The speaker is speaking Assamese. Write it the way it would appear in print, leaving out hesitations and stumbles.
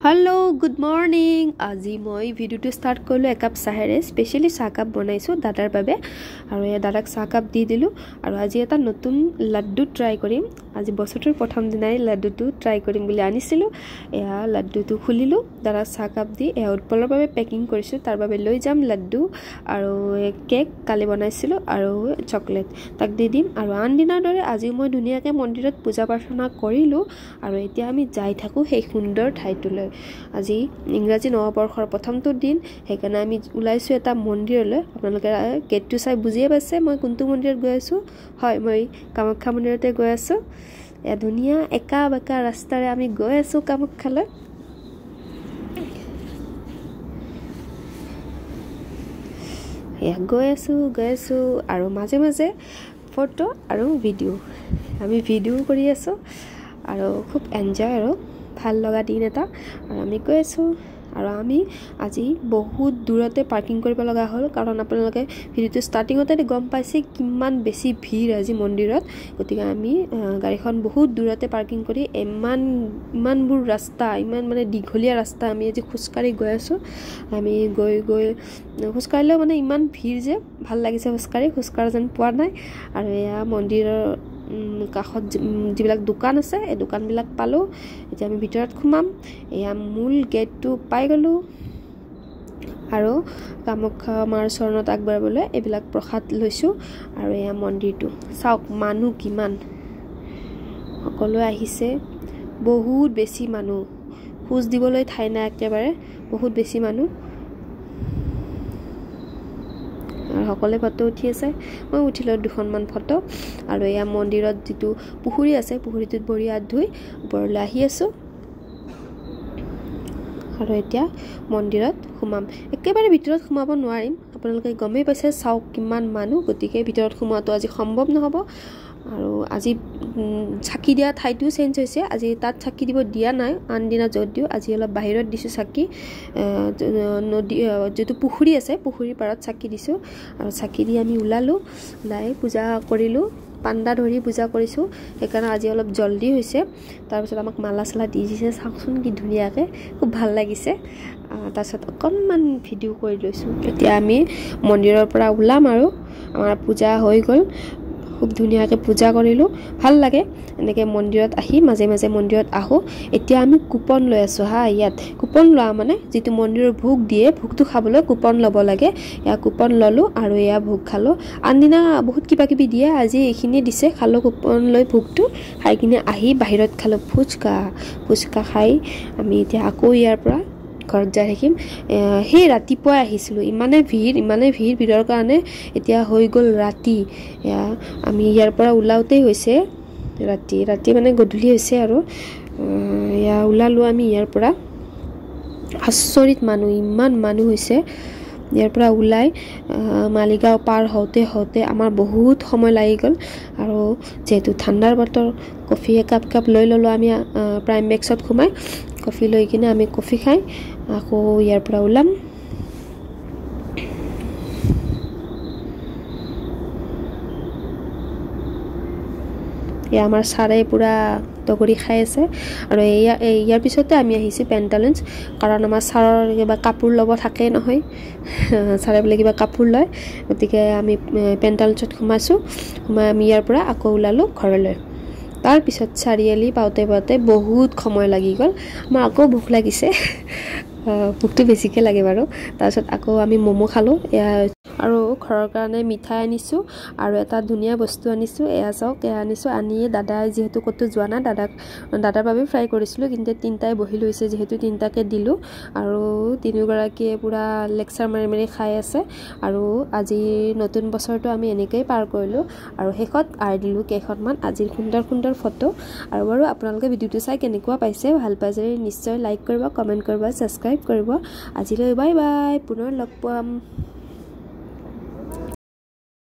हेलो गुड मर्निंग আজি মই ভিডিওটো স্টাৰ্ট কৰলো এক কাপ চাহেৰে স্পেশালি চাহ কাপ বনাইছো দাদাৰ বাবে আৰু এই দাদাক চাহ কাপ দি দিলো আৰু আজি এটা নতুন লাড্ডু ট্ৰাই কৰিম আজি বছৰটোৰ প্ৰথম দিনাই লাড্ডুটো ট্ৰাই কৰিম বুলি আনিছিলো এয়া লাড্ডুটো খুলিলো দাদাক চাহ কাপ দি এয়া উৎপলৰ বাবে পেকিং কৰিছো তাৰ বাবে লৈ যাম লাড্ডু আৰু কেক কালি বনাইছিলো আৰু চকলেট তাক দি দিম আৰু আন দিনৰ দৰে আজি মই ধুনিয়াকৈ মন্দিৰত পূজা প্ৰাৰ্থনা কৰিলো আৰু এতিয়া আমি যাই থাকো সেই সুন্দৰ ঠাইটোলৈ আজি ইংৰাজী নৱবৰ্ষৰ প্ৰথমটো দিন হেকাৰণে আমি উলাইছো এটা মন্দিৰলৈ আপোনালোকে গেটটো চাই বুজিয়ে পাইছে মই কোনটো মন্দিৰত গৈ আছো হয় মই কামাখ্যা মন্দিৰতে গৈ আছো এ ধুনিয়া একা বেকা ৰাস্তাৰে আমি গৈ আছো কামাখ্যালৈ এ গৈ আছো আৰু মাজে মাজে ফটো আৰু ভিডিও আমি ভিডিও কৰি আছো আৰু খুব এনজয় আৰু ভাল লগা দিন এটা আৰু আমি গৈ আছো আৰু আমি আজি বহুত দূৰতে পাৰ্কিং কৰিব লগা হ'ল কাৰণ আপোনালোকে ভিডিওটো ষ্টাৰ্টিংতে গম পাইছে কিমান বেছি ভিৰ আজি মন্দিৰত গতিকে আমি গাড়ীখন বহুত দূৰতে পাৰ্কিং কৰি ইমানবোৰ ৰাস্তা ইমান মানে দীঘলীয়া ৰাস্তা আমি আজি খুচকাৰি গৈ আছো আমি গৈ খুচকাৰিলেও মানে ইমান ভিৰ যে ভাল লাগিছে খুচকাৰা যেন পোৱা নাই আৰু এয়া মন্দিৰৰ কাষত যিবিলাক দোকান আছে এই দোকানবিলাক পালো এতিয়া আমি ভিতৰত খুমাম এয়া মূল গেটটো পাই গলো আৰু কামাখ্যা মাৰ চৰণত আগবঢ়াবলৈ এইবিলাক প্ৰসাদ লৈছো আৰু এয়া মন্দিৰটো চাওক মানুহ কিমান সকলো আহিছে বহুত বেছি মানুহ খোজ দিবলৈ ঠাই নাই একেবাৰে বহুত বেছি মানুহ সকলে ফটো উঠি আছে মই উঠিলো দুখনমান ফটো আৰু এয়া মন্দিৰত যেটো পুখুৰী আছে পুখুৰীটোত বৰি হাত ধুই ওপৰলৈ আহি আছো আৰু এতিয়া মন্দিৰত খুমাম একেবাৰে ভিতৰত খুমাব নোৱাৰিম আপোনালোকে গমেই পাইছে চাওক কিমান মানুহ গতিকে ভিতৰত খুমাটো আজি সম্ভৱ নহব আৰু আজি চাকি দিয়া ঠাইটো চেঞ্জ হৈছে আজি তাত চাকি দিব দিয়া নাই আন দিনা যদিও আজি অলপ বাহিৰত দিছো চাকি নদী যেটো পুখুৰী আছে পুখুৰীৰ পাৰত চাকি দিছো আৰু চাকি দি আমি ওলাই পূজা কৰিলো পাণ্ডা ধৰি পূজা কৰিছো সেইকাৰণে আজি অলপ জলদি হৈছে তাৰ পিছত আমাক মালা চালা দি দিছে চাওকচোন কি ধুনিয়াকৈ খুব ভাল লাগিছে তাৰপিছত অকণমান ভিডিও কৰি লৈছো এতিয়া আমি মন্দিৰৰ পৰা ওলাম আৰু আমাৰ পূজা হৈ গ'ল খুব ধুনিয়াকৈ পূজা কৰিলো ভাল লাগে এনেকৈ মন্দিৰত আহি মাজে মাজে মন্দিৰত আহো এতিয়া আমি কুপন লৈ আছো হা ইয়াত কুপন লোৱা মানে যেটো মন্দিৰৰ ভোগ দিয়ে ভোগটো খাবলৈ কুপন ল'ব লাগে ইয়া কুপন ললো আৰু ইয়া ভোগ খালো আনদিনা বহুত কিবা কিবি দিয়ে আজি এইখিনি দিছে খালো কুপন লৈ ভোগটো খাই কিনে আহি বাহিৰত খালো ফুচকা খাই আমি এতিয়া আকৌ ইয়াৰ পৰা ঘৰত যাই থাকিম হে ৰাতিপুৱা আহিছিলো ইমানে ভিৰ ভিৰৰ কাৰণে এতিয়া হৈ গ'ল ৰাতি আমি ইয়াৰ পৰা ওলাওতেই হৈছে ৰাতি মানে গধূলি হৈছে আৰু ইয়া ওলালো আমি ইয়াৰ পৰা আচৰিত মানুহ ইমান মানুহ হৈছে ইয়াৰ পৰা ওলাই মালিগাঁও পাৰ হওঁতে আমাৰ বহুত সময় লাগি গ'ল আৰু যেহেতু ঠাণ্ডাৰ বতৰ কফি একাপ লৈ ললো আমি প্ৰাইম মেক্সত সোমাই কফি লৈ কিনে আমি কফি খাই আকৌ ইয়াৰ পৰা ওলাম ইয়া আমাৰ সাৰে পুৰা তগৰি খাই আছে আৰু ইয়াৰ পিছতে আমি আহিছো পেণ্টালুন্স কাৰণ আমাৰ সাৰৰ কিবা কাপোৰ ল'ব থাকে নহয় সাৰে বোলে কিবা কাপোৰ লয় গতিকে আমি পেণ্টালুন্সত সোমাইছো আমি ইয়াৰ পৰা আকৌ ওলালো ঘৰলৈ তাৰ পিছত চাৰিআলি পাওঁতে বহুত সময় লাগি গ'ল আমাৰ আকৌ ভোক লাগিছে ভোকটো বেছিকৈ লাগে বাৰু তাৰপিছত আকৌ আমি মমো খালো আৰু ঘৰৰ কাৰণে মিঠাই আনিছো আৰু এটা ধুনীয়া বস্তু আনিছো এয়া চাওক এয়া আনিছো আনিয়ে দাদাই যেহেতু কতো যোৱা নাই দাদাৰ বাবে ফ্ৰাই কৰিছিলো কিন্তু তিনটাই বহি লৈছে যেহেতু তিনটাকে দিলো আৰু তিনিগৰাকীয়ে পুৰা লেকচাৰ মাৰি খাই আছে আৰু আজি নতুন বছৰটো আমি এনেকৈ পাৰ কৰিলো আৰু শেষত দিলো কেইখনমান আজিৰ সুন্দৰ ফটো আৰু বাৰু আপোনালোকে ভিডিওটো চাই কেনেকুৱা পাইছে ভাল পাইছে নিশ্চয় লাইক কৰিব কমেন্ট কৰিব সাবস্ক্ৰাইব কৰিব আজিলৈ বাই বাই পুনৰ লগ পাম